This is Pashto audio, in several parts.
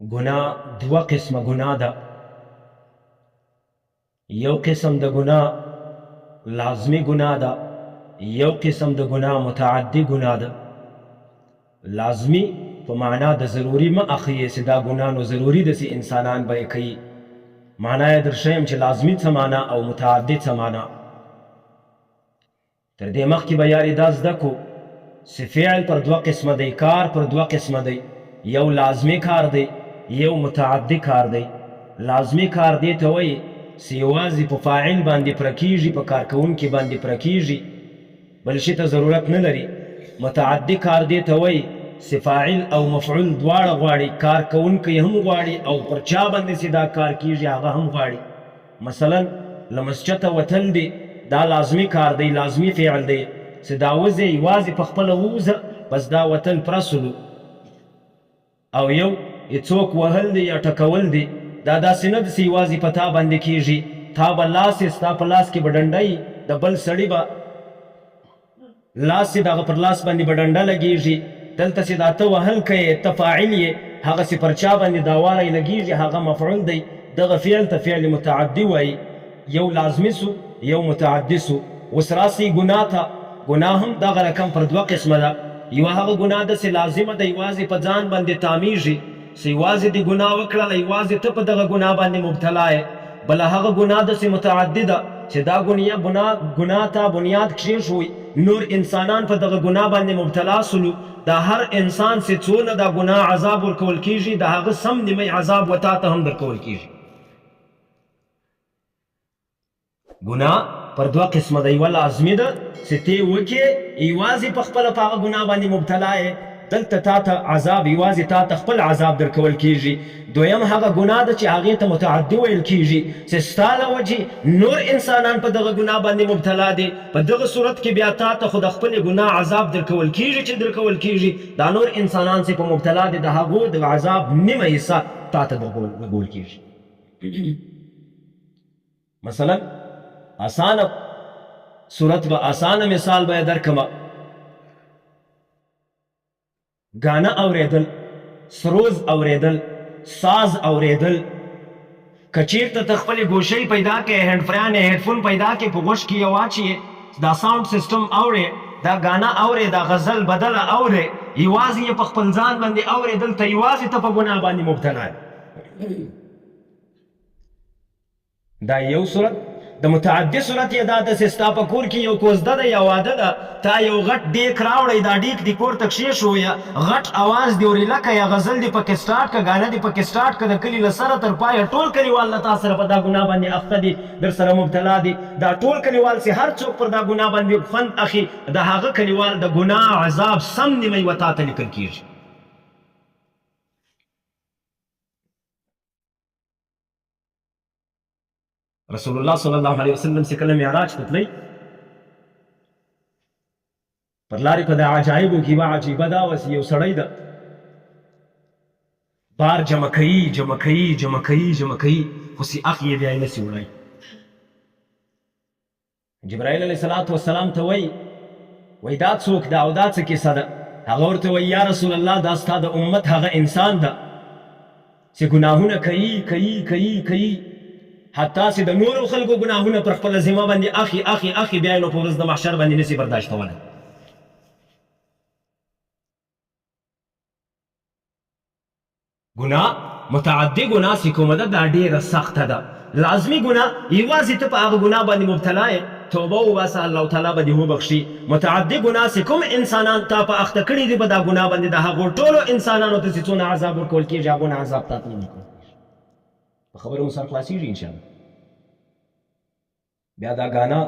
گناه دوه قسمه گناه ده. یو قسم د گناه لازمی گناه ده، یو قسم د گناه متعدی گناه ده. لازمی په معنا د ضروري مه اخیې چې دا ګناه نو ضروري ده چې انسانان به یې کوي. معنا یې درښیم چې لازمي څه معنا او متعدي څه معنا. تر دې مخکې به یارې دا زده کړو چې فعل پر دوه قسمه دی، کار پر دوه قسمه دی. یو لازمی کار دی، یو متعدي کار دی. لازمی کار دی ته وایي چې یوازې په فاعل باندې پوره کېږي، په کارکوونکي باندې پوره کېږي، بل شي ته ضرورت نه لري. متعدي کار دی ته وایي چې فاعل او مفعول دواړه غواړي، کارکوونکی هم غواړي او پر چا باندې چې دا کار کېږي هغه هم غواړي. مثلا له مسجده وتل دی، دا لازمی کار دی، لازمی فعل دی چې دا وځې یوازې په خپله ووځه، بس دا وتل پرسلو. او یو څوک وهل دی یا ټکول دی، دا داسې نه ده چې یوازې په تا باندې کېږي. تا به لاس یې ستا په لاس کې به ډنډه وي، د بل سړي به لاس یې د هغه پر لاس باندې به ډنډه لګېږي. دلته چې دا ته وهل کوې، ته فاعل یې، هغسې پر چا باندې دا والی لګېږي، هغه مفعول دی. دغه فعل ته فعل متعدي وایي. یو لازمي سو، یو متعدي سو. اوس راسئ ګناه ته. ګناه هم دغه رقم پر دوه قسمه ده. یوه هغه ګناه ده چې لازمه ده، یوازې په ځان باندې تامیږي، چې یوازې دې ګناه وکړله، یوازې ته په دغه ګناه باندې مبتلا یې. بله هغه ګناه ده چې متعدي ده، چې دا ګناه ته بنیاد کښېښوی، نور انسانان په دغه ګناه باندې مبتلا سلو. دا هر انسان چې څونه دا ګناه عذاب ورکول کېږي، د هغه سم نیمه عذاب و تا ته هم درکول کېږي. ګناه پر دوه قسمه ده. یوه لازمي ده چې ته وکې، یوازې په خپله په هغه ګناه باندې مبتلا یې، دلته تا ته عذاب، یوازې تا ته خپل عذاب درکول کېږي. دویم هغه ګناه ده چې هغې ته متعدي ویل کېږي، چې ستا له وجې نور انسانان په دغه ګناه باندې مبتلا دي. په دغه صورت کې بیا تا ته خو د خپلې ګناه عذاب درکول کېږي چې درکول کېږي. دا نور انسانان چې په مبتلا دي، د هغو د عذاب نیمه حصه تا ته درکول کېږي. مثلا اسانه صورت به اسانه مثال به یې درکړمه. گانا اوریدل، سروز اوریدل، ساز اوریدل. کچیرته ته خپلې ګوشۍ پیدا کړې، هینډفران یا هیډفون پیدا کړې، په غوږ کې یې واچیې، دا ساوند سیسټم اورې، دا گانا اورې، دا غزل بدله اورې، یوازې یې په خپل ځان باندې اورې، دلته یوازې ته په ګناه باندې مبتلا یې. دا یو صورت. د متعدي صورت یې دا ده چې ستا په کور کې یو کوزده ده یا واده ده، تا یو غټ ډیک راوړی، دا ډیک دې کور ته کښېښویه، غټ اواز دې ورېله که یا غزل دې پکې سټارټ که، گانا دې پکې سټارټ که، د کلي له سره تر پایه ټول کلیوال له تا سره په دا ګناه باندې اخته دي، در سره مبتلا دي. دا ټول کلیوال چې هر څوک پر دا ګناه باندې خوند اخي، د هغه کلیوال د ګناه عذاب سم نیمه یوه تا ته لیکل کېږي. رسول الله صلی الله علیه وسلم چې کله معراج ته تللی، پر لارې په د عجایبو کې یوه عجیبه دا وه چې یو سړی ده بار جمع کوي جمع کوي جمع کوي جمع کوي، خو سیاق یې بیا یې نسي وړی. جبرائیل علیه الصلاة والسلام ته وایي دا څوک ده او دا څه کیسه ده؟ هغه ورته وایي یا رسول الله دا ستا د امت هغه انسان ده چې ګناهونه کوي کوي کوي کوي، حتی چې د نورو خلکو ګناهونه پر خپله ذمه باندې اخي اخي اخي، بیا یې نو په ورځ د محشر باندې نسي برداشتولی. ګناه متعدي ګناه چې کومه ده دا ډېره سخته ده. لازمي ګناه یوازې ته په هغه ګناه باندې مبتلا یې، توبه وباسه، الله تعالی به دې وبخښي. متعدي ګناه چې کوم انسانان تا په اخته کړي دي په دا ګناه باندې، د هغو ټولو انسانانو ته چې څونه عذاب ورکول کېږي، هغونه عذاب تا ته نه ورکول کېږي. په خبرو مو سر خلاصېږي انشاءالله. بیا دا ګانا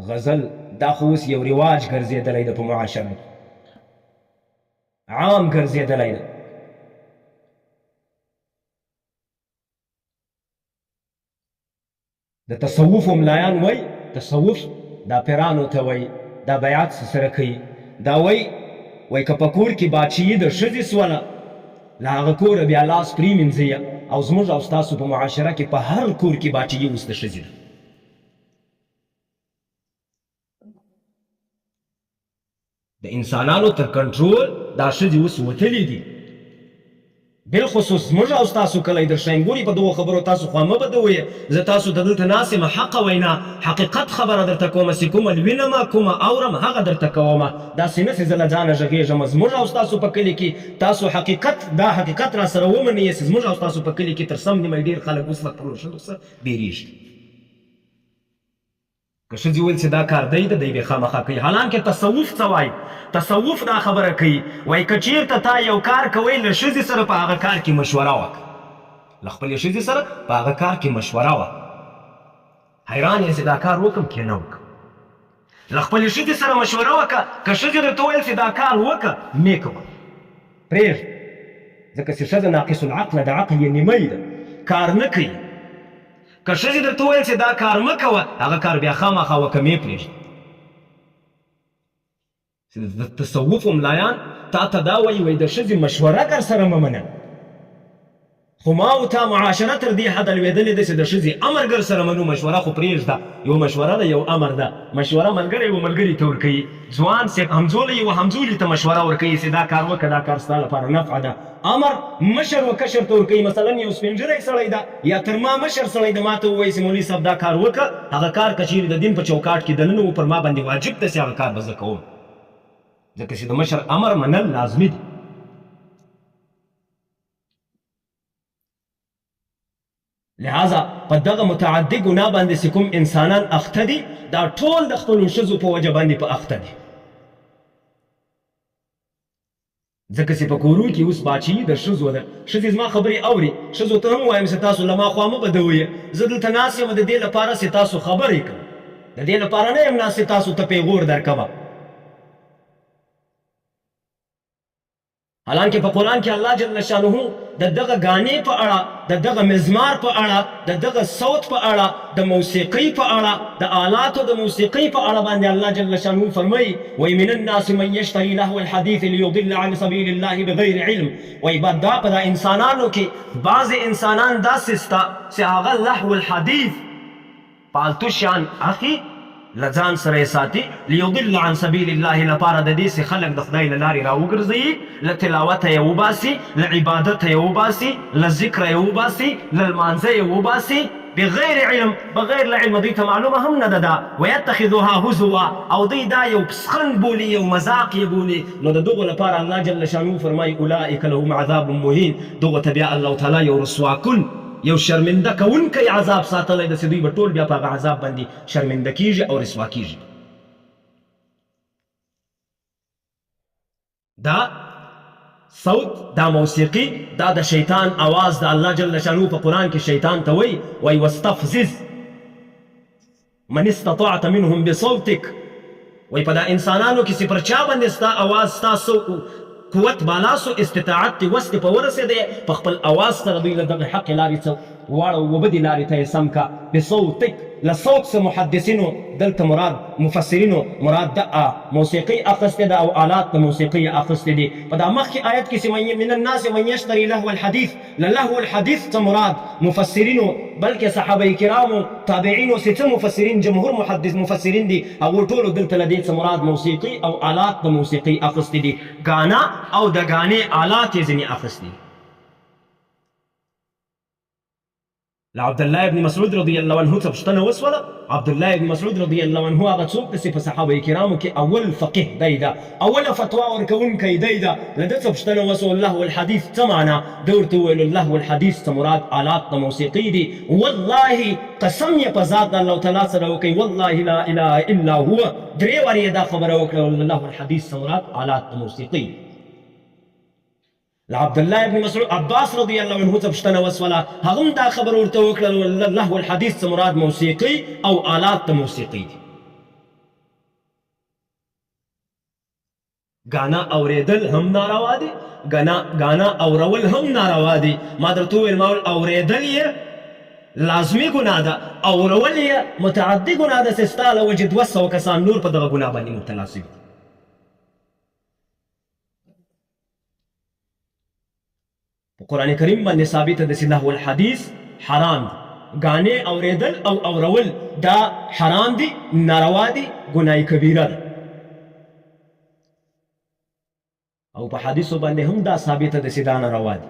غزل دا خو اوس یو رواج ګرځېدلی ده په معاشره کې، عام ګرځېدلی ده. د تصوف ملایان وایي تصوف دا پیرانو ته وایي، دا بیعت سره کوي. دا وایي که په کور کې باچیي د ښځې سوله، له هغه کوره بیا لاس پرېمینځئ. او زموږ او ستاسو په معاشره کې په هر کور کې باچیي اوس د ښځې ده. د انسانانو تر کنټرول دا ښځې اوس وتلي دي. بالخصوص موږ او تاسو کلی در ښیم. ګوري په دغو خبرو تاسو خوا مه بدوئ. زه تاسو ته دلته ناست یم حقه وینا حقیقت خبره درته کومه چې کومه وینم کومه اورم هغه درته کومه. داسې نه چې زه له ځانه غږېږم. زموږ او تاسو په کلي کې تاسو حقیقت دا حقیقت را سره ومنئ چې زموږ او تاسو په کلي کې تر سم نیمه ډېر خلک اوس وخت پروژو څخه بیریږي. که ښځې ویل چې دا کار دی د دی به خامخا کوي. حالانکه تصوف څه وایي؟ تصوف دا خبره کوي وایي که چېرته تا یو کار کوئ له ښځې سره په هغه کار کې مشوره وکړه. له خپلې ښځې سره په هغه کار کې مشوره وکړه. حیران یې چې دا کار وکړم که نه وکړم. له خپلې ښځې سره مشوره وکړه. که ښځې درته ویل چې دا کار وکړه مې کوه پرېږده. ځکه چې ښځه ناقص العقله د عقل یې نیمۍ ده کار نه کوي. که ښځې درته ویل چې دا کار مه کوه هغه کار بیا خامخا وکړه مې پرېږده. د تصوفو ملایان تا ته دا وایي د ښځې مشوره در سره مه منه. خو ما او تا معاشره تر دې حده لوېدلې ده چې د ښځې امر ګر سره منو. مشوره خو پرېږده. یو مشوره ده یو امر ده. مشوره ملګری یو ملګري ته ورکوي. ځوان همزولی یو همزولي ته مشوره ورکوي چې دا کار وکړه دا کار ستا لپاره نفعه ده. امر مشر و کشر ته ورکوي. مثلا یو سپین ږیری سړی ده یا تر ما مشر سړی ده ما ته ووایي چې مولوي صاحب دا کار وکړه. هغه کار که چیرې د دین په چوکاټ کې دننه و پر ما باندې واجب ده چې هغه کار به زه کوم. ځکه چې د مشر امر منل لازمي دي. لہذا په دغه متعدي ګناه باندې چې کوم انسانان اخته دي دا ټول د خپلو ښځو په وجه باندې په اخته دي. ځکه چې په کورو کې اوس باچي د ښځو ده. ښځې زما خبرې اوري. ښځو ته هم وایم چې تاسو له ما خوا مه بدوئ. زه دلته ناست یم د دې لپاره چې تاسو خبرې کوم. د دې لپاره نه یم ناست چې تاسو ته پیغور درکوم. حالانکه په قرآن کې الله جل شانه د دغه غانې په اړه د دغه مزمار په اړه د دغه صوت په اړه د موسیقۍ په اړه د آلاتو د موسیقۍ په اړه باندې الله جل شانه فرمایي وای من الناس من یشتری لهو الحدیث لیضل عن سبیل الله بغیر علم. وای دا په انسانانو کې بعض انسانان داسې سته چې هغه لهو الحدیث پالتو شیان اخي لځان سره ساتي لیضل عن سبیل الله لپاره د دې چې خلک د خدای له لارې راوګرځوي. له تلاوته یې وباسي له عبادته یې وباسي له ذکره یې وباسي له لمانځه یې وباسي بغیر علم. بغیر له علم دوی ته معلومه هم نه ده دا. ویتخذوها هزوا او دوی دا یو پسخند بولي یو مذاق یې بولي. نو د دغو لپاره الله جل شانه فرمایي اولئک لهم عذاب مهین. دغو ته بیا الله تعالی یو رسوا کن یو شرمنده کوونکی عذاب ساتلی ده چې دوی به ټول بیا په هغه عذاب باندې شرمنده کیږي او رسوا کیږي. دا صوت دا موسیقي دا د شیطان आवाज د الله جل شانه په قرآن کې شیطان ته وایي واستفزز من استطعت منهم بصوتك. وایي په دا انسانانو کې چې پر چا باندې ستا आवाज ستا قوت بالا سو استطاعت تی وسط په ورسېدی په خپل اواز سره دوی له دغه حق لارې څه واړه وبدې لارې ته یې سم کا. بصوتک له صوت څه محدثینو دلته مراد مفسرینو مراد د موسیقي اخیستې ده او آلات د موسیقي اخیستې دي. په دا مخکې آیت کې چې من الناس من یشتري لهو الحدیث له لهو الحدیث څه مراد مفسرینو بلکې صحابه کرامو تابعینو چې څه مفسرین جمهور محدث مفسرین دي هغو ټولو دلته له دې څه مراد موسیقي او آلات د موسیقي اخیستې دي. ګانا او د غانې آلات یې ځینې اخیستي. له عبدالله ابن مسعود رضی الله عنه څه پوښتنه وسوله. عبدالله ابن مسعود رضی الله عنه هغه څوک دی چې په صحابه کرامو کې اول فقیه دی ده اوله فتوا ورکوونکی دی ده. له ده څه پوښتنه وسوه لهو الحدیث څه معنا. ده ورته وویل لهو الحدیث څه مراد آلات د موسیقي دي. والله قسم یې په ذات د الله تعالی سره وکړئ والله لا اله الا هو. درې وارې یې دا خبره وکړه لهو الحدیث څه مراد آلات د موسیقي. لعبد الله ابن مسعود عباس رضی الله عنه څه پوښتنه وسوله هغه هم دا خبره ورته وکړه لهو الحدیث څه مراد موسیقي او آلات د موسیقي دي. غانا اوریدل هم ناروا دي غانا اورول هم ناروا دي. ما درته وویل ما اوریدل یې لازمي ګناه ده اورول یې متعدي ګناه ده چې ستا له وجې 200 کسان نور په دغه ګناه باندې مبتلا شوي. قرآن کریم باندې ثابته ده چې لهو الحدیث حرام دي. غانې اوریدل او اورول دا حرام دي ناروا دي ګناه کبیره ده. او په حدیثو باندې هم دا ثابته ده چې دا ناروا دي.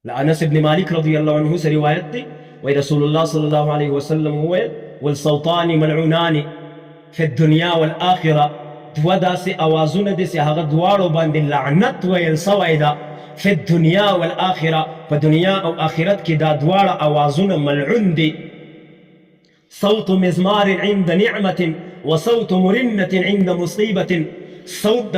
لأنس بن مالک رضی الله عنه سے روایت دی وی رسول الله صلی الله علیه وسلم ویل والصوتان ملعونان فی الدنیا والآخرة دو داسې اوازونه دي چې هغه دواړو باندې لعنت ویل سوی ده فی الدنیا والآخرة په دنیا او آخرت کې دا دواړه اوازونه ملعون دي صوت مزمار عند نعمة وصوت مرنة عند مصیبة صوت د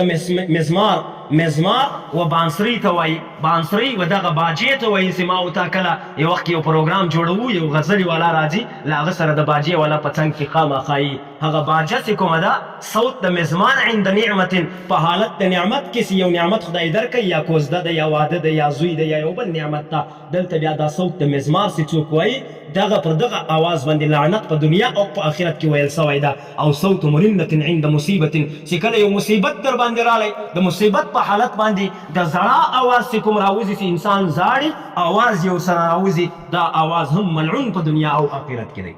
مزمار و بانسری ته وایي بانسری و دغه باجې ته وایي چې ما ورته کله یو وخت یو پروګرام جوړوو یو غزلي والا راځي له هغه سره د باجې والا په څنګ کې خامخا یي هغه باجه چې کومه ده صوت د مزمان عند نعمت په حالت د نعمت کې چې یو نعمت خدای درکوي یا کوزده ده یا واده ده یا زوی ده یا یو بل نعمت ده دلته بیا دا صوت د مزمار چې څوک وایي دغه پر دغه آواز باندې لعنت په دنیا او په آخرت کې ویل سوی ده او صوت مرنة عند مصیبت چې کله یو مصیبت در باندې رالی د مصیبت په حالت باندې د زړه آواز چې کوم راوځي چې انسان زاړي آواز یو سره راوځي دا آواز هم ملعون په دنیا او آخرت کې دی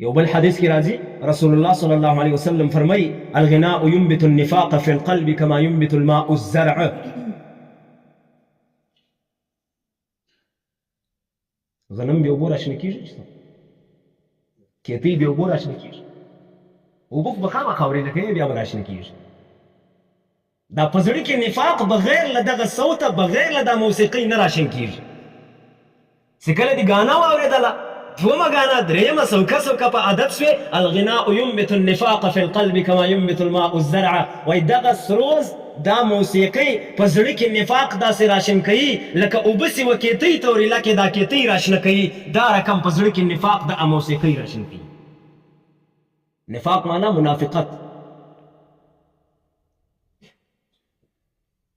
یو بل حدیث کې راځي رسول الله صلی الله علیه وسلم فرمایي الغناء ينبت النفاق في القلب كما ينبت الماء الزرع غنم بیا اوبه راشنه کېږي کیتۍ بیا اوبه راشنه کېږي اوبه خو به خامخا اورېده کوي بیا به راشنه کېږي دا په زړه کې نفاق بغیر له دغه صوته بغیر له دا موسیقۍ نه راشن کېږي چې کله دې ګانا واورېدله دومه ګانا درېیمه څوکه په عادت شوې الغناء ينبت النفاق في القلب كما ينبت الماء الزرع وایي دغه سروز دا موسیقی په زړه کې نفاق داسې راشن کوي لکه اوبه چې و کیتۍ ته ورېله کې دا کیتۍ راشنه کوي دا رقم په زړه کې نفاق د موسیقۍ راشن کوي نفاق معنا منافقت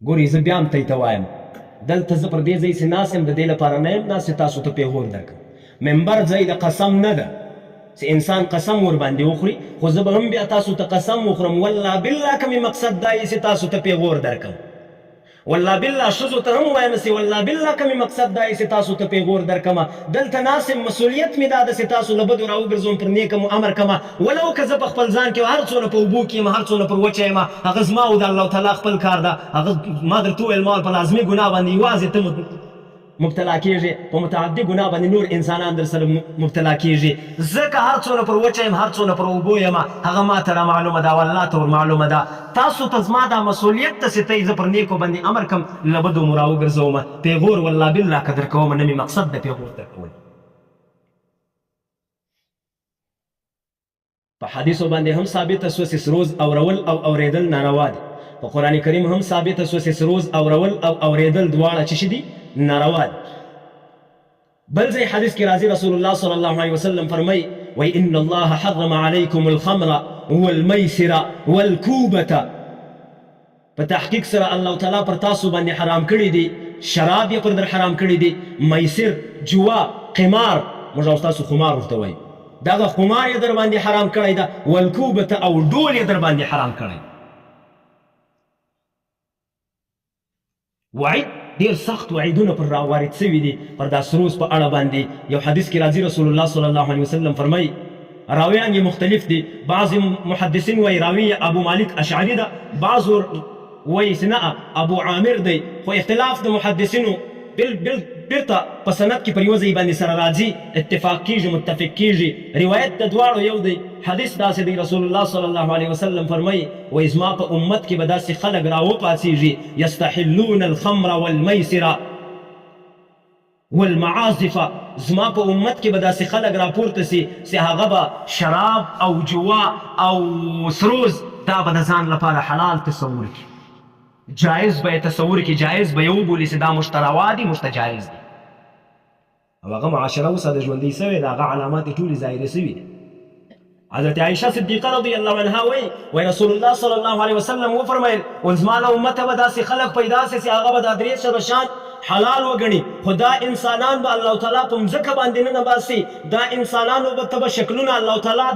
ګورې زه بیا هم ته وایم دلته زه پر دې ځای چې ناست یم د دې لپاره نه یم ناست چې تاسو ته پیغور درکړم منبر ځای د قسم نه ده چې انسان قسم ورباندې وخوري خو زه به هم بیا تاسو ته قسم وخورم والله بالله که مې مقصد دا یي چې تاسو ته پیغور درکړم والله بالله ښځو ته هم وایم چې والله بالله که مې مقصد دا یي چې تاسو ته پیغور درکړمه دلته ناست یم مسؤلیت مې دا ده چې تاسو له بدو راوګرځوم پر نیکه مو امر کړمه ولو که زه په خپل ځان کې هر څونه په اوبو کې یم هر څونه پر وچه یم هغه زما او د الله تعالی خپل کار ده هغه ما درته وویل ما په لازمي ګناه باندې یوازې ته مبتلا کیږي په متعدي ګناه باندې نور انسانان در سره مبتلا کیږي زه که هر څونه پر وچه یم هر څونه پر اوبو یم هغه ما ته معلومه ده والله ته معلومه ده تاسو ته زما دا مسؤلیت ته چې ته زه پر نیکو باندې امر کړم له بدو مو راوګرځوم پیغور والله بالله که درکوم نه مې مقصد د پیغور درکول په حدیثو باندې هم ثابته شوه چې سروز اورول او اورېدل ناروا دي په قرآن کریم هم ثابته شوه چې سروز اورول او اورېدل دواړه څه شي دي ناروا دي بل ځای حدیث کې راځي رسول الله صلی الله علیه وسلم فرمایي وی ان الله حرم علیکم الخمر والمیسر والکوبة په تحقیق سره الله تعالی پر تاسو باندې حرام کړي دي شراب یې پر در حرام کړي دي میسر جوا قمار موږ او تاسو خمار ورته وایي دغه خمار یې در باندې حرام کړی ده والکوبة او ډول یې در باندې حرام کړی وعید ډېر سخت وعیدونه پر راوارد سوي دي پر دا سروز په اړه باندې یو حدیث کې راځي رسول الله صلی الله علیه وسلم فرمایي راویان یې مختلف دي بعض محدثین وایي راوی ابو مالک اشعري ده بعض وایي چې نه ابو عامر دی خو اختلاف د محدثینو بیرته په سند کې پر یو ځای باندې سره راځي اتفاق کیږي متفق کیږي روایت د دواړو یو دی حدیث داسې دی رسول الله صلی الله علیه وسلم فرمایي وایي زما په امت کې به داسې خلک راوپاڅېږي یستحلون الخمر والمیسر والمعازف زما په امت کې به داسې خلک راپورته سي چې هغه به شراب او جوا او سروز دا به د ځان لپاره حلال تصور کړي جایز به یې تصور کړي جایز به یې وبولي چې دا مشتروا دي مشتجایز دي او هغه معاشره اوس د ژوندۍ سوې د هغه علامات یې ټولې ظاهرې سوي دي حضرت عائشہ صدیقه رضی الله عنها وی رسول الله صلی الله علیه وسلم وفرمایل و زما له امته به داسې خلک پیدا سي چې هغه به دا درې شبشان حلال وګڼي خو دا انسانان به الله تعالی په مځکه باندې نه باسي دا انسانانو به ته به شکلونه الله تعالی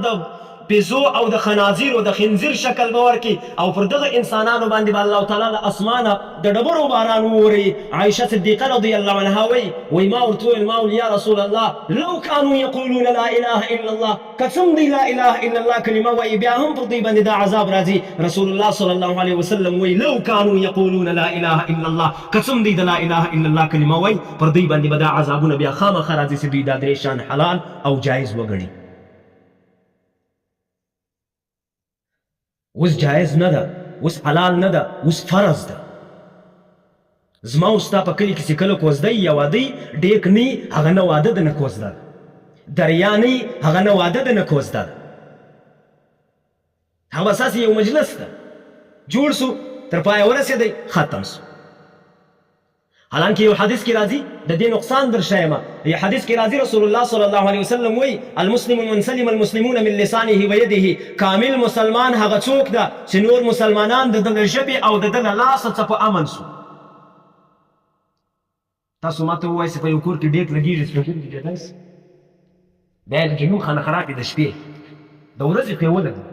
پیزو او د خنازیر او د خنزیر شکل به ورکړي او پر دغه انسانانو باندې به الله تعالی له اسمانه د ډبرو باران ووري. عایشه صدیقه رضی الله عنها وایي ما ورته وویل ما ویل یا رسول الله لو کانوا یقولون لا اله الا الله که څوم دوی لا اله الا الله کلمه وایي بیا هم پر دوی باندې دا عذاب راځي. رسول الله صلی الله علیه وسلم وایي لو کانوا یقولون لا اله الا الله که څوم دوی د لا اله الا الله کلمه وایي پر دوی باندې به دا عذابونه بیا خامخا راځي چې دوی دا درې شیان حلال او جایز وګڼي. اوس جایز نه ده، اوس حلال نه ده، اوس فرض ده. زما او ستا په کلي کې چې کله کوزدی یا واده ډیک نه هغه نه واده ده نه کوزده ده، دریا نه هغه نه واده ده نه کوزده ده. هغه اساسي یو مجلس ده، جوړ سو تر پایه ورسېدی ختم سو. حالانکه یو حدیث کې راځي د دې نقصان در ښیمه. یو حدیث کې راځي رسول الله صلی الله علیه وسلم وایي المسلم من سلم المسلمون من لسانه ویده، کامل مسلمان هغه څوک ده چې نور مسلمانان د ده له ژبې او د ده له لاسه څه په امن سو. تاسو ماته ووایئ چې په یو کور کې ډیک لګېږي سپین ږیري کېدای شي بیا یې لکه نوم خانه خراب د شپې د ورځې پرې ولګوي،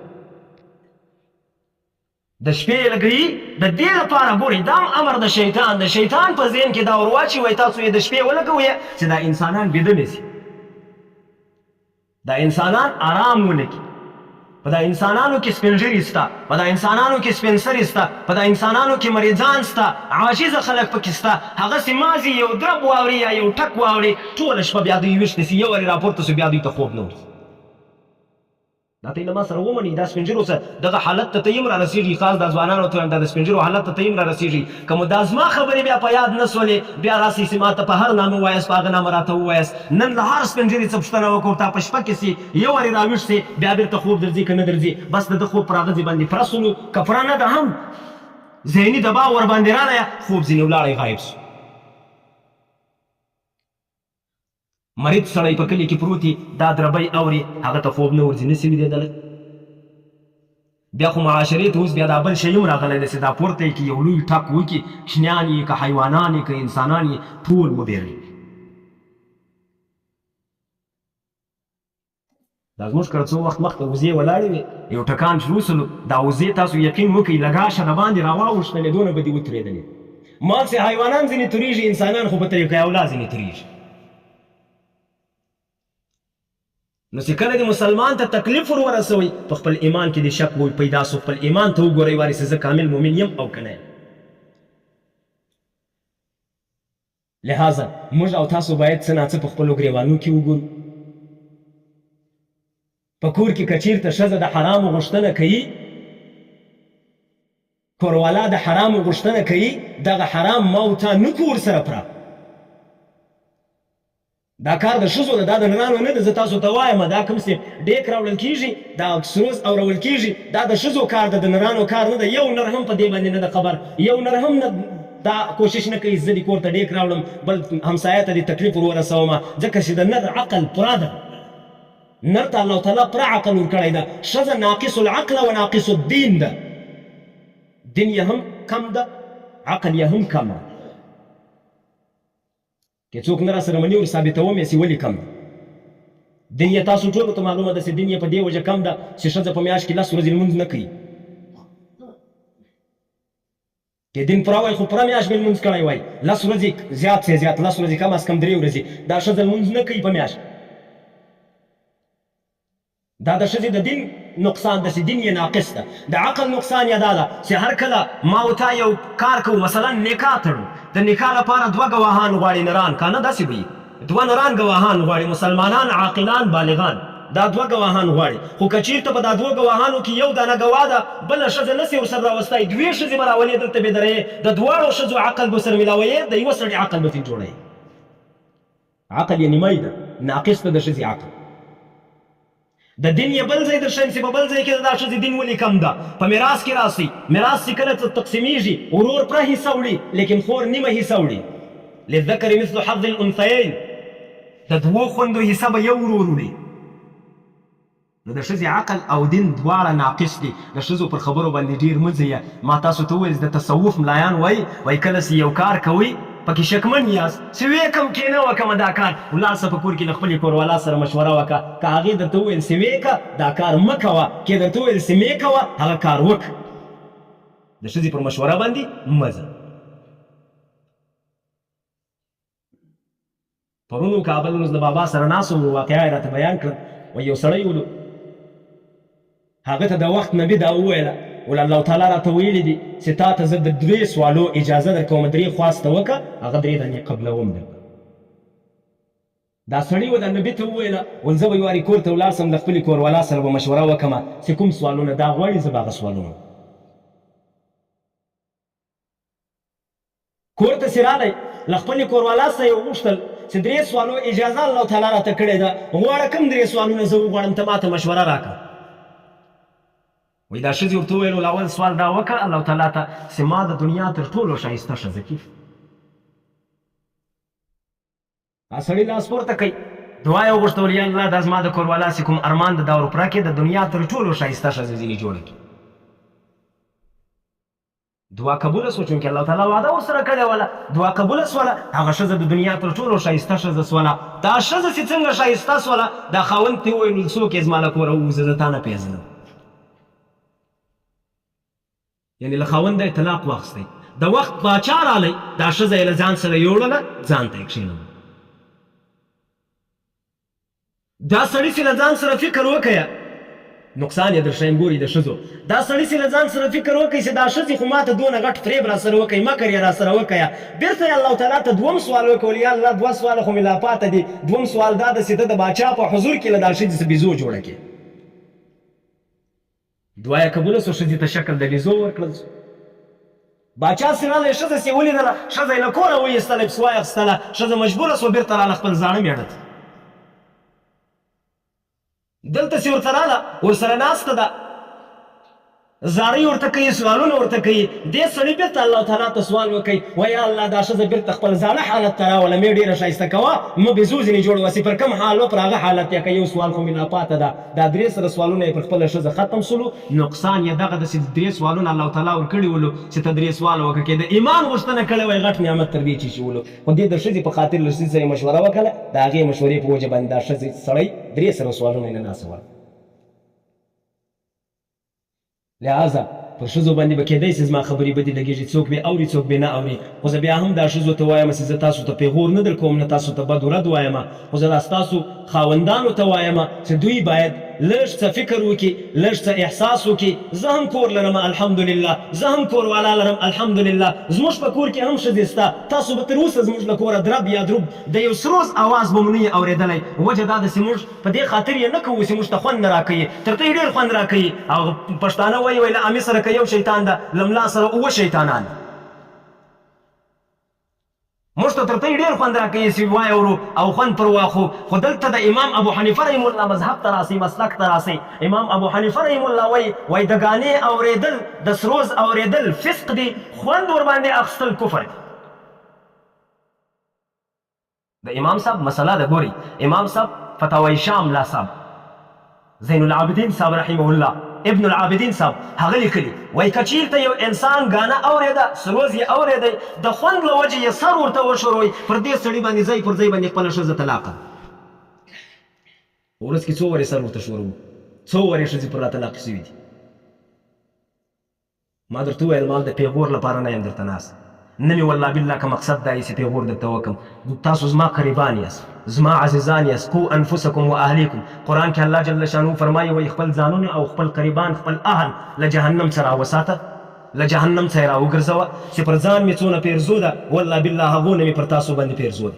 د شپې یې لګوي. د دې لپاره ګورئ دا امر د شیطان د شیطان په ذهن کې دا ور واچوئ تاسو یې د شپې ولګوئ چې دا انسانان بیده نه شي، دا انسانان آرام ولګي. په دا انسانانو کې سپین ږیري شته، په دا انسانانو کې سپین سري شته، په دا انسانانو کې مریضان شته، عاجزه خلک پکې شته. هغسې مازې یو درب واوري یا یو ټک واوري ټوله شپه بیا دوی ویښ نه شي، یو وارې راپورته سو بیا دوی ته خوب نه ورځي. دا ته یې له ما سره ومني دا سپین ږیرو سره دغه حالت ته ته یې هم را رسېږي. خاص دا ځوانانو ته دا د سپین ږیرو حالت ته ته یې هم را رسېږي. که مو دا زما خبرې بیا په یاد نه سولې بیا راسئ چې ما ته په هر نامه ووایاست، په هغه نامه راته ووایاست. نن له هر سپین ږیري څه پوښتنه وکړو تا په شپه کې سي یو وارې راویښ سي بیا بېرته خوب درځي که نه درځي، بس د ده خوب پر هغه ځای باندې پوره سولو. که پوره نه ده هم ذهني دباو ورباندې راغی خوب ځینې ولاړی غایب سو. مریض سړی په کلي کې پروت دا دربی اوري هغه ته خوب نه ورځي، نسي ویدېدلی. بیا خو معاشرې ته اوس بیا دا بل شی هم راغلی دی چې دا پورته یې کړي یو لوی ټک وکړي، شنیان یې که حیوانان یې که انسانان یې ټول وبېروي. دا زموږ کره څو وخت مخکې وزې ولاړې وې یو ټکان شروع سلو، دا وزې تاسو یقین وکړئ لږه شه باندې راواوښتلې دونه به دې وترېدلې. مال چې حیوانان ځینې تورېږي انسانان خو په طریقه اولا ځینې تورېږي. نو چې کله د مسلمان ته تکلیف ور ورسوئ په خپل ایمان کې د شک پیدا سو، خپل ایمان ته وګورئ وارې چې زه کامل مؤمن یم او که نه یم. لہذا موږ او تاسو باید څه ناڅه په خپلو ګریوانو کې وګورو. په کور کې که چېرته ښځه د حرامو غوښتنه کوي، کوروالا د حرامو غوښتنه کوي، دغه حرام ما او تا نه کړو ورسره پوره. دا کار د ښځو ده، دا د نرانو نه ده. زه تاسو ته وایم دا کوم چې ډیک راوړل کېږي دا سروز اورول کېږي دا د ښځو کار ده، د نرانو کار نه ده. یو نر هم په دې باندې نه ده خبر، یو نر هم نه دا کوشش نه کوي زه دې کور ته ډیک راوړم بل همسایه ته دې تکلیف ور ورسومه، ځکه چې د نر عقل پوره ده. نر ته الله تعالی پوره عقل ورکړی ده. ښځه ناقص العقل و ناقص الدین ده، دین یې هم کم ده عقل یې هم کم ده. که څوک نه را سره مني ور ثابتوم یې چې ولې کم ده. دین یې تاسو ټولو ته معلومه ده چې دین یې په دې وجه کم ده چې ښځه په میاشت کې 10 ورځې لمونځ نه کوي. که دین پوره وای خو پوره میاشت به لمونځ کړی وای، 10 ورځې زیات سے زیات 10 ورځې کم از کم 3 ورځې دا ښځه لمونځ نه کوي په میاشت. دا د ښځې د دین نقصان ده چې دین یې ناقص ده. د عقل نقصان یې دا ده چې هر کله ما او تا یو کار کوو، مثلا نکاح تړو، د نکاح لپاره 2 ګواهان غواړي نران، که نه داسې به وي 2 نران ګواهان غواړي، مسلمانان عاقلان بالغان، دا 2 ګواهان غواړي. خو که چېرته په دا 2 ګواهانو کې یو دانه ګواه ده بله ښځه نسي ورسره راوستی، 2 ښځې به راولې دلته به درې، د 2 ښځو عقل به سره میلاویې، د یوه سړي عقل به ترې جوړوي. عقل یې نیمی ده، ناقص ده د ښځې عقل. د دین یې بل ځای درښیم چې په بل ځای کې د دا ښځې دین ولې کم ده. په میراث کې راسئ، میراث چې کله تقسیمیږي ورور پوره حصه وړي لیکن خور نیمه حصه وړي. للذکر مثل حظ الانثیین، د 2 خوندو حصه به یو ورور وړي. نو د ښځې عقل او دین دواړه ناقص دي. د ښځو پر خبرو باندې ډېر مه ځئ. ما تاسو ته وویل د تصوف ملایان وایي کله چې یو کار کوئ پکې شکمن یاست چې ویې کم کې نه وکړم دا کار ولاړ شه په کور کې له خپلې کوروالا سره مشوره وکړه که هغې درته وویل چې ویې که دا کار مه کوه کې درته وویل چې مې کوه هغه کار وکړه د ښځې پر مشوره باندې مه ځه پرون کابل ورځ د بابا سره ناست وم واقعه یې راته بیان کړه وایي یو سړی ولو هغه ته د وخت نبي دا وویله ول الله تعالی راته ویلي دي چې تا ته زه د 3 سوالو اجازه درکوم 3 خواسته وکړه هغه 3 دانې قبلوم درته دا سړي و د نبي ته وویله ول زه به یو وارې کور ته ولاړ سم د خپلې کوروالا سره به مشوره وکړم چې کوم سوالونه دا غواړي زه به هغه سوالونه کور ته چې رالی له خپلې کوروالا څخه یې وغوښتل چې 3 سوالو اجازه الله تعالی راته کړې ده غواړه کوم 3 سوالونه زه وغواړم ته ماته مشوره راکړه وایي دا ښځې ورته وویل اول سوال دا وکړه الله تعالی ته چې ما د دنیا تر ټولو ښایسته ښځه کړي سړي لاس پورته کوي دعا یې وغوښته یا الله دا زما د کوروالا چې کوم ارمان د دا ورپوره کړې د دنیا تر ټولو ښایسته ښځه ځینې جوړه کړي دعا قبوله سوه چونکې الله تعالی وعده ورسره کړې وله دعا قبوله سوله هغه ښځه د دنیا تر ټولو ښایسته ښځه سوله دا ښځه چې څنګه ښایسته سوله دا خاوند ته یې وویل څوک یې زما له کوره ووځه زه تا نه پېژنم یعنې له خاونده یې طلاق واخیستی د وخت باچا رالی دا ښځه یې له ځان سره یوړله ځان ته یې کښېنوله دا سړي چې له ځان سره فکر وکړه نقصان یې در ښیم ګوري د ښځو دا سړي چې له ځان سره فکر وکړي چې دا ښځې خو ما ته دونه غټ فریب را سره وکړي مکر یې را سره وکړه بېرته یې الله تعالی ته 2 سوال وکړل یا الله 2 سواله خو مې لا پاته دي 2 سوال دا ده چې ته د باچا په حضور کې له دا ښځې څه بیزو جوړه کړې دعا یې قبوله سوه ښځې ته شکل د بیزو ورکړل سو باچا چې رالی ښځه چې یې ولیدله ښځه یې له کوره وایستله پسې واخیستله ښځه مجبوره سوه بېرته راله خپل زاړه مېړه ته دلته چې ورته راله ورسره ناسته ده زارۍ ورته کوي سوالونه ورته کوي دې سړي بېرته الله تعالی ته سوال وکوي وایي الله دا ښځه بېرته خپل زاړه حالت ته راوله مې ډېره ښایسته کوه مه بېزو ځینې جوړوه چې پر کوم حال و پر هغه حالت یې که یو سوال خو مې لا پاته ده دا 3 سره سوالونه یې پر خپله ښځه ختم سولو نقصان یې دغه ده چې 3 سوالونه الله تعالی ورکړي ولو چې ته 3 سواله وکړه کې د ایمان غوښتنه کړې وای غټ نعمت تر دې چې ولو خو دې د ښځې په خاطر له ښځې سره یې مشوره وکړله د هغې مشورې په وجه باندې دا ښځې سړی 3 سره سوالونه یې نه ناسول لہذا پر ښځو باندې به کېدی چې زما خبرې بدې لګېږي څوک به اوري څوک به نه اوري خو زه بیا هم دا ښځو ته وایم چې زه تاسو ته پیغور نه در کوم نه تاسو ته بد ورد وایم خو زه دا ستاسو خاوندانو ته وایم چې دوی باید لږ څه فکر وکړي لږ څه احساس وکړي زه هم کور لرم الحمدلله زه هم کوروالا لرم الحمدلله زموږ په کور کې هم ښځې شته تاسو به تر اوسه زموږ له کوره درب یا دروب د یو سروز اواز به مو نه یې اورېدلی وجه دا ده چې موږ په دې خاطر یې نه کوو چې موږ ته خوند نه راکوي تر ته یې ډېر خوند راکوي او پښتانه وایي له امې سره که یو شیطان ده له ملا سره 7 شیطانان موږ ته تر ته یې ډېر خوند راکوي چې واورو او خوند پر واخو خو دلته د امام ابو حنیفه رحم الله مذهب ته راسئ مسلک ته راسئ امام ابو حنیفه رحم الله وایي د ګانې اورېدل د سروز اورېدل فسق دی خوند ورباندې اخیستل کفر دی د امام صاحب مسله ده ګوري امام صاحب فتاوی شام لا صاحب زین العابدین صاحب رحمه الله ابن العابدین صاحب هغه لیکلي وایي که چېرته یو انسان ګانه اورېده سروز یې اورېدی د خوند له وجې یې سر ورته وشوروئ پر دې سړي باندې ځای پر ځای باندې خپله ښځه طلاقه په ورځ کې څو ورې سر ورته شوروو څو ورې ښځې پر را طلاقې شوي دي ما درته وویل مال د پیغور لپاره نه یم درته ناست نه مې والله بالله که مقصد دا یې چې پیغور درته وکړم تاسو زما قریبان یاست زما عزیزان یاست کو انفسکم و اهلیکم قرآن کې الله جل شانو فرمایي وایي خپل ځانونه او خپل قریبان خپل اهل له جهنم څخه راوساته له جهنم څخه یې راوګرځوه چې پر ځان مې څونه پیرزو ده والله بالله هغونه مې پر تاسو باندې پیرزو ده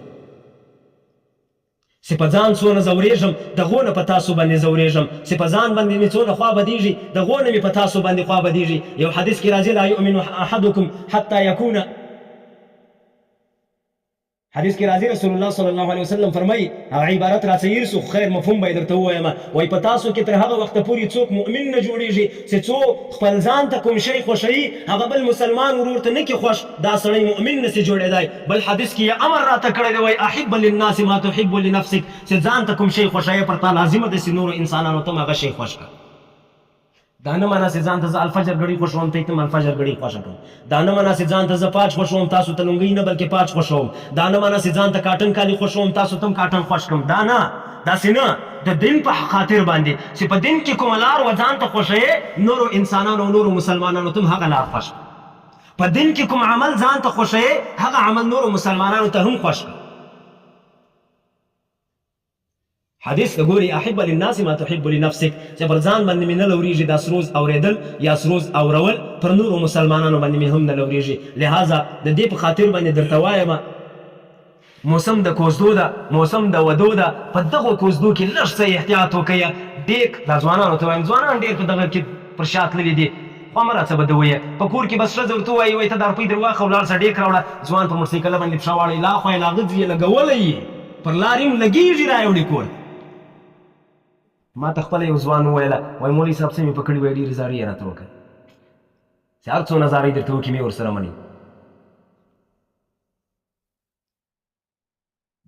چې په ځان څونه ځورېږم دغونه په تاسو باندې ځورېږم چې په ځان باندې مې څونه خوا بدېږي دغونه مې په تاسو باندې خوا بدېږي یو حدیث کې راځي لا یؤمن احدکم حتی یکونه حدیث کې راځي رسول الله صلی الله علیه وسلم فرمایي هغه عبارت را څه سو خیر مفهوم به یې درته ووایم وایي په تاسو کې تر هغه وخته پورې څوک مؤمن نه جوړېږي چې څوک خپل ځان ته کوم شی خوښوي هغه بل مسلمان ورور ته نه کړي خوښ دا سړی مؤمن نسي جوړېدی بل حدیث کې یې امر راته کړی دی وایي احب للناس ما تحب لنفسک چې ځان ته کوم شی خوښوي پر تا لازمه ده چې نورو انسانانو ته هم هغه شی خوښ کړه دا نه مناسې ځان ته زه الفجر ګړۍ خوښوم ته تم الفجر ګړۍ خوښه کړم. دا نه مناسې ځان ته زه پاچ خوښوم تاسو ته لونګۍ نه بلکې پاچ خوښوم. دا نه مناسې ځان ته کاټن کالي خوښوم تاسو ته هم کاټن خوښ کړم. دا نه، داسې نه. د دین په خاطر باندې چې په دین کې کومه لار و ځان ته خوښوې نورو انسانانو او نورو مسلمانانو ته هم هغه لار خوښ کړه. په دین کې کوم عمل ځان ته خوښوې هغه عمل نورو مسلمانانو ته هم خوښ کړه. حدیث ته ګوري احب للناس ما تحب لنفسك، چې پر ځان باندې مې نه لورېږي دا سروز اورېدل یا سروز اورول پر نورو مسلمانانو باندې مې هم نه لورېږي. لہذا د دې په خاطر باندې درته وایم موسم د کوزدو ده، موسم د ودو ده، په دغو کوزدو کې لږ څه احتیاط وکړئ. ډېک دا ځوانانو ته وایم، ځوانان ډېر په دغه کې پر شا تللي دي، خوا مه راڅه بدویه. په کور کې بس ښځه ورته ووایي وایي ته دا روپۍ در واخله ولاړ شه ډېک راوړه. ځوان په موټرسایکله باندې پښه واړوي لا خوا یې لا غځي یې لګولی یې پر لارې هم لګېږي را یې وړي کور. ما ته خپله یو ځوان وویله وایي مولوي صاحب څه مې په کړي وایي ډېرې زارۍ یې راته وکړې چې هر څونه زارۍ درته وکړي مې ورسره مني.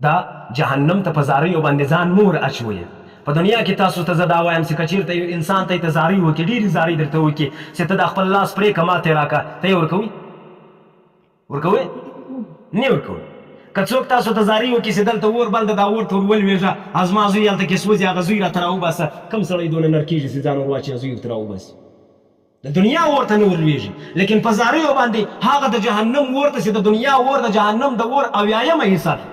دا جهنم ته په زاریو باندې ځان مور اچوئ. په دنیا کې تاسو ته زه دا وایم چې که چېرته یو انسان ته یې ته زارۍ وکړي ډېرې زارۍ درته وکړي چې ته دا خپل لاس پرېږه ما ته یې راکړه ته یې ورکوئ؟ ورکوئ؟ نه ورکوئ. که څوک تاسو ته زارۍ وکړي چې دلته اور بل ده دا اور ته ور ولوېږه زما زوی هلته کې سوځي هغه زوی راته راوباسه. کوم سړی دونه نر کېږي چې ځان ور واچوي زوی ورته راوباسي؟ د دنیا اور ته نه ورلوېږي. لیکن په زاریو باندې هغه د جهنم اور ته چې د دنیا اور د جهنم د اور اویایمه حصه ده،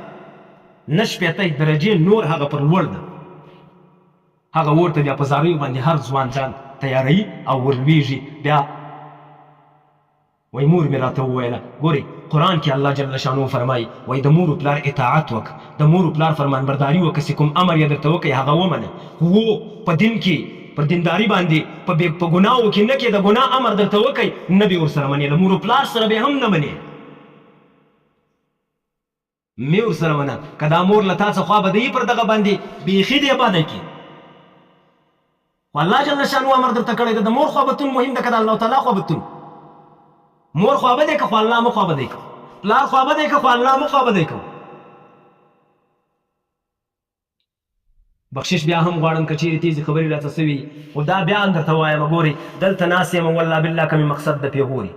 نه شپېته درجې نور هغه پر لوړ ده. هغه اور ته بیا په زاریو باندې هر ځوان ځان تیاروي او ورلوېږي. بیا وایي مور مې راته وویله ګورې قرآن کې الله جل شانو فرمایي وایي د مور و پلار اطاعت وکړه، د مور و پلار فرمانبرداري وکړه چې کوم امر یې درته وکړي هغه ومنه. هو په دین کې پر دینداري باندې په ګناهو کې نه کې د ګناه امر درته وکړي نه به ورسره منې، د مور و پلار سره به هم نه منې. مې ورسره منه که دا مور له تا څه خوابدهي پر دغه باندې بیخي دې بده کړي. خو الله جل شانو امر درته کړی ده د مور خوابتون مهم ده که د الله تعالی خوابتون؟ مور خوابدی که خو الله مه خوابدی که، پلار خوابدی که خو الله مه خوابدی که. بخشش بیا هم غواړم که چیرې تیزې خبرې راته څه وي خو دا بیا هم درته وایم ګورې دلته ناست یم والله بالله که مې مقصد د پیغوري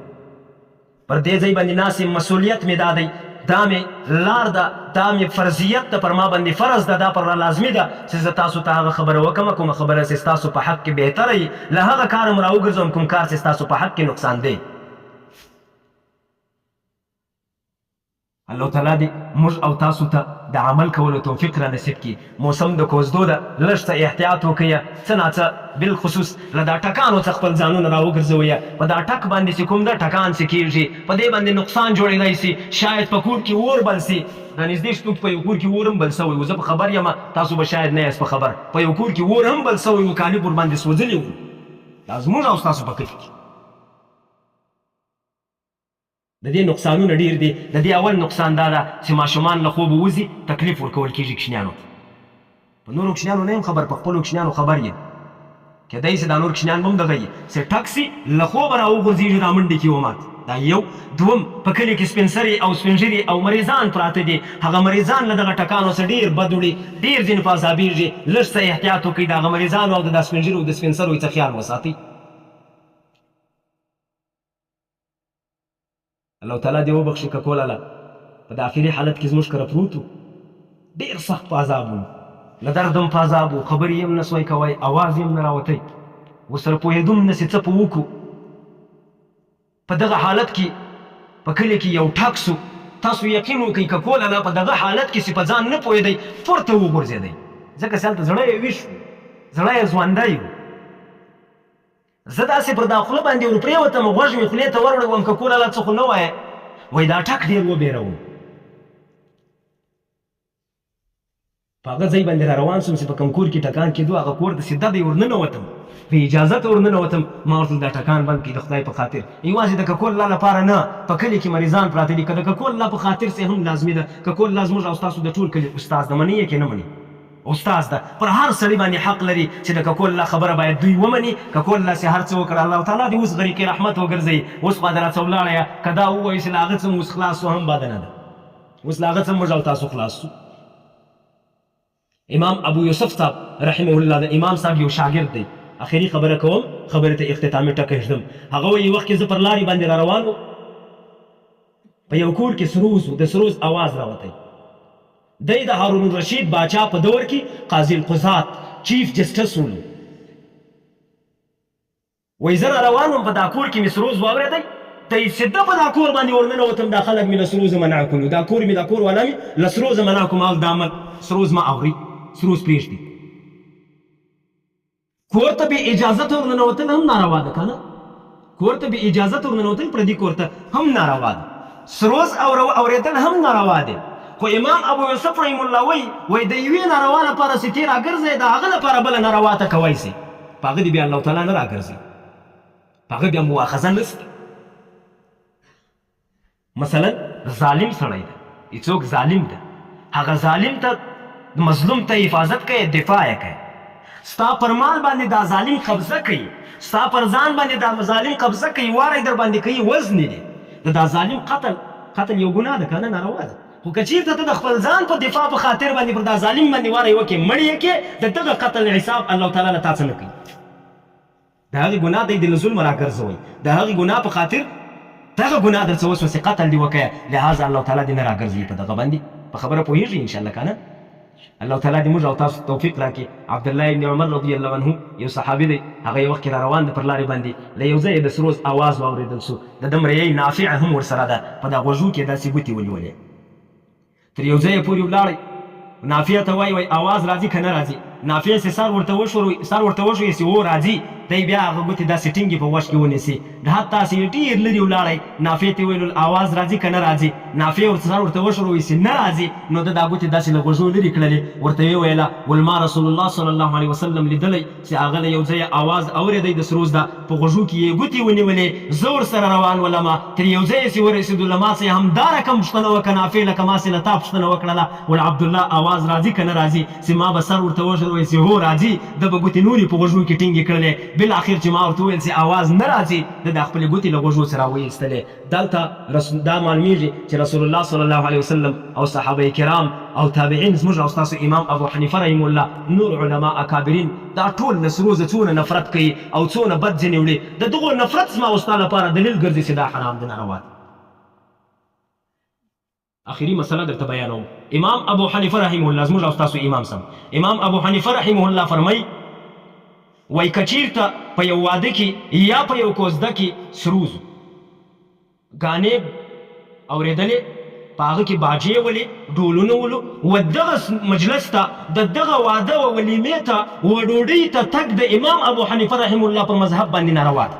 پر دې ځای باندې ناست یم مسؤلیت مې دا دی، دا مې لار ده، دا مې فرضیت ده، پر ما باندې فرض ده، دا پر را لازمي ده چې زه تاسو ته هغه خبره وکړم کومه خبره چې ستاسو په حق کې بهتره وي له هغه کاره م راوګرځوم کوم کار چې ستاسو په حق کې نقصان دی. الله تعالی دې موږ او تاسو ته د عمل کولو توفیق را نصیب کړي. موسم د کوزدو ده لږ څه احتیاط وکړئ، څه ناڅه بالخصوص له دا ټکانو څخه خپل ځانونه راوګرځوئ. په دا ټک باندې چې کوم دا ټکان چې کېږي په دې باندې نقصان جوړېدی سي، شاید په کور کې اور بل سي. دا نږدې شتو په یو کور کې اور هم بل سوی و، زه په خبر یم تاسو به شاید نه یاست په خبر، په یو کور کې اور هم بل سوی و کالي ور باندې سوځلي وو. دا زموږ او ستاسو په کلي کې د دې نقصانونه ډېر دي. د دې اول نقصان دا ده چې ماشومان له خوبه وځي تکلیف ورکول کېږي کوچنیانو ته. په نورو کوچنیانو نه یم خبر، په خپلو کوچنیانو خبر یم. کیدای شي دا نور کوچنیان به هم دغه وي چې ټک سي له خوبه راوغورځېږي را منډې کړي ومات. دا یو. دوم په کلي کې سپین سري او سپین ږیري او مریضان پراته دي، هغه مریضان له دغه ټکانو څخه ډېر بد وړي، ډېر ځینې په عذابېږي. لږ څه احتیاط وکړئ د هغه مریضانو او د دا سپین ږیرو او د سپین سرو څه خیال وساتئ. الله تعالی دې وبخښي که کولاله په د آخري حالت کې زموږ کره پروت و ډېر سخت په عذاب و، له درد هم په عذاب و، خبرې یې هم نه سوی کوی، اواز یې هم نه راوتی، ورسره پوهېدو هم نسي څه په وکړو. په دغه حالت کې په کلي کې یو ټک سو، تاسو یقین وکئ که کولاله په دغه حالت کې چې په ځان نه پوهېدی پورته وغورځېدی، ځکه چې هلته زړه یې ویښ و، زړه یې ژوندی و. زه داسې پر دا خوله باندې ور پرېوتم، غوږ مې خولې ته وروړوم که کولاله څه خو نه وایې، وایي دا ټک ډېر وبېروم. په هغه ځای باندې را روان سوم چې په کوم کور کې ټکان کېدو هغه کور ته سیده دی ورننوتم، په اجازت ورننوتم. ما ورته دا ټکان بند کړي د خدای په خاطر، یوازې د ککول لپاره نه، په کلي کې مریضان پراته دي، که د ککول په خاطر چې هم لازمي ده. ککول زموږ او ستاسو د ټول کلي استاد ده، مني یې که نه مني استاد ده. پر هر سړي باندې حق لري چې د ککول خبره باید دوی ومني. ککول چې هر څه وکړه الله تعالی دې اوس غریقې رحمت وګرځوي. اوس باندې راڅه ولاړه که دا ووایي چې له هغه څه اوس خلاص سو هم باده نه ده، اوس له هغه څه موږ او تاسو خلاص سو. امام ابو یوسف صاحب رحمه الله د امام صاحب یو شاګرد دی، اخري خبره کوم، خبره ته اختتامي ټکی ږدم. هغه وایي وخت کې زه پر لارې باندې را روان وم، په یو کور کې سروز و، د سروز اواز راوتی. دی د هارون الرشید باچا په دور کې قاضي القضات چیف جسټس ولو. وایي زه را روان وم، په دا کور کې مې سروز واورېدی، دی سده په دا کور باندې ورننوتم، دا خلک مې له سروزه منع کړو، دا کور مې دا کور والا مې له سروزه منع کړو، ما دا عمل سروز ما اوري، سروز پرېږدي. کور ته بې اجازته ورننوتل هم ناروا ده که نه؟ کور ته بې اجازته ورننوتل پردي کور ته هم ناروا ده، سروز اورېدل هم ناروا دی. خو امام ابو یوسف رحم الله وایي د یوې ناروا لپاره چې ته راګرځئ، د هغه لپاره بله ناروا ته کوی سي، په هغه دې بیا الله تعالی نه راګرځي، په هغه بیا مواخذه نشته. مثلا ظالم سړی ده، څوک ظالم ده، هغه ظالم ته مظلوم ته حفاظت کوي، دفاع یې کوي. ستا پر مال باندې دا ظالم قبضه کوي، ستا پر ځان باندې دا ظالم قبضه کوي، واری در باندې کوي، وزن دی د دا ظالم قتل یو ګناه ده که نه، ناروا ده. خو که چېرته ته د خپل ځان په دفاع په خاطر باندې پر دا ظالم باندې واری وکړې، مړ یې کړې، د دغه قتل حساب الله تعالی له تا څه نه کوي. د هغې ګناه دی د له ظلمه راګرځوئ، د هغې ګناه په خاطر دغه ګناه در څه وسوه چې قتل دې وکړه، لهذا الله تعالی دې نه راګرځوي په دغه باندې. په خبره پوهېږي انشاءالله که نه؟ الله تعالی دې موږ او تاسو توفیق راکړي. عبدالله ابن عمر رضی الله عنه یو صحابي دی، هغه یو وخت کې را روان دی پر لارې باندې، له یو ځایه د سروز اواز واورېدل سو، د ده مریی نافع هم ورسره ده، په دا غوږو کې داسې ګوتې ونیولې. تر یو ځایه پورې ولاړی، نافع ته وایي اواز راځي که نه راځي؟ نافع چې سر ورته وښویې چې هو راځي، دی بیا هغه ګوتې داسې ټینګې په غوږ کې ونیسي، حتی چې ډېر لرې ولاړی، نافع ته ویلو اواز راځي که نه راځي؟ نافع سر ورته وښوروي چې نه راځي، نو ده دا ګوتې داسې له غوږو لرې کړلې، ورته ویې ویله ول ما رسول الله صلی الله علیه وسلم لیدلی چې هغه له یو ځایه اواز اورېدی د سروز ده، په غوږو کې یې ګوتې ونیولې، زه ورسره روان ولمه، تر یو ځایه چې ورسېدو له ما څخه همدا رقم پوښتنه وکړه نافع لکه ما چې له تا پوښتنه وکړله، ول عبدالله اواز راځي که نه راځي؟ چې ما به سر ورته وښوروی چې هو راځي، ده به ګوتې نورې په غوږو کې ټینګې کړلې، بالاخر چې ما ورته وویل چې اواز نه راځي، ده د خپلې ګوتې له غوږو څخه راویستلې. دلته دا معلومیږي چې رسول الله صلی الله علیه وسلم او صحابه کرام او تابعین، زموږ او ستاسو امام ابو حنیفه رحم الله، نور علما اکابرین، دا ټول له سروزه څونه نفرت کوي او څونه بد ځینې وړي، د دغو نفرت زما او ستا لپاره دلیل ګرځي چې دا حرام دی، ناروا دی. آخري مسله درته بیانوم. امام ابو حنیفه رحمه الله، زموږ او ستاسو امام سم، امام ابو حنیفه رحمه الله فرمایي وایي که چېرته په یو واده کې یا په یو کوزده کې سروز ګانې اورېدلې، په هغه کې باجې ولې، ډولونه ولو، و دغه مجلس ته، د دغه واده و ولیمې ته و ډوډۍ ته تګ د امام ابو حنیفه رحمه الله په مذهب باندې ناروا ده.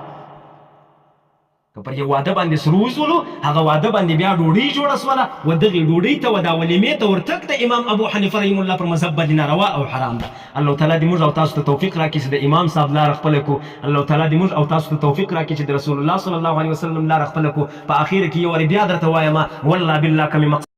که پر یو واده باندې سروز ولو، هغه واده باندې بیا ډوډۍ جوړه سوله، و دغې ډوډۍ ته و دا ولیمې ته ورتګ د امام ابو حنیفه رحمه الله پر مذهب باندې ناروا او حرام ده. الله تعالی دې موږ او تاسو ته توفیق راکړي چې د امام صاحب لاره خپله کړو، الله تعالی دې موږ او تاسو ته توفیق راکړي چې د رسول الله صلی الله علیه وسلم لاره خپله کړو. په اخر کې یو وارې بیا درته وایم، والله بالله که مې